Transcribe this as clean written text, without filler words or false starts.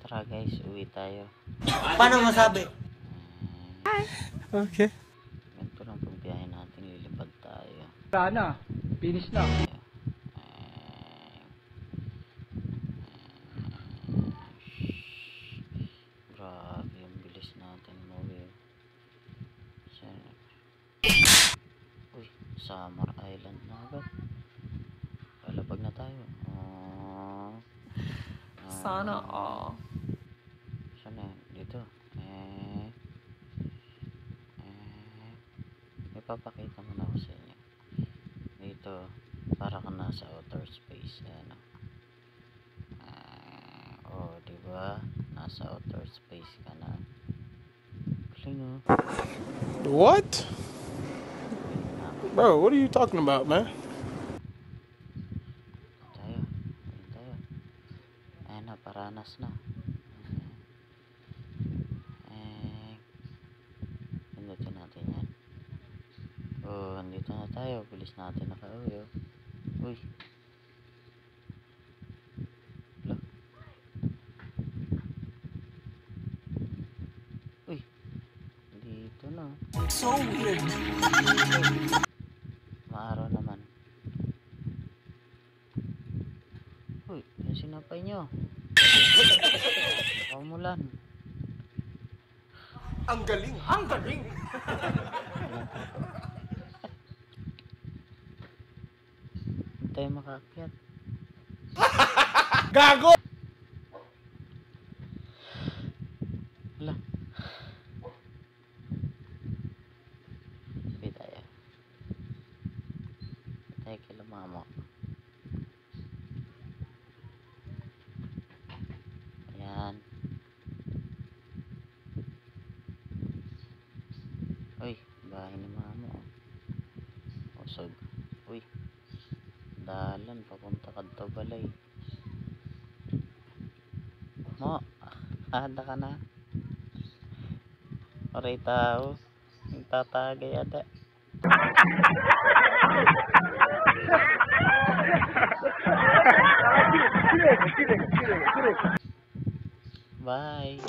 Tara guys, uwi tayo. Paano masabi? Okay. Ganito lang pagbiyahe natin, lilipad tayo. Wala na. Finish na. Grabe, yung bilis natin umuwi. Uy, Summer Island na agad. Lalapag na tayo. Sana all. Saan na? Dito. May papakita mo na ako sa inyo. Dito, para ka nasa outer space. Ayan. Oh, diba? Nasa outer space ka na. Galing, oh. What? Bro, what are you talking about, man? Tayo. Ayan na, paranas na. Pindutin natin yan. Oh, andito na tayo. Bilis natin nakauwi, oh. Uy. Hala. Uy. Dito na. So weird. Maaraw naman. Uy, yung sinapay nyo. Kaumulan. Ang galing! Ang galing! Hindi tayo makaakyat. Gago! Hala. Sabi tayo. Tayo kila mama. Ayan. Uy, bahay ni mama, oh. Usog. Uy. Dalan, papunta ka daw balay. Mo, handa ka na. Oray tao. Tatagay ada. Bye.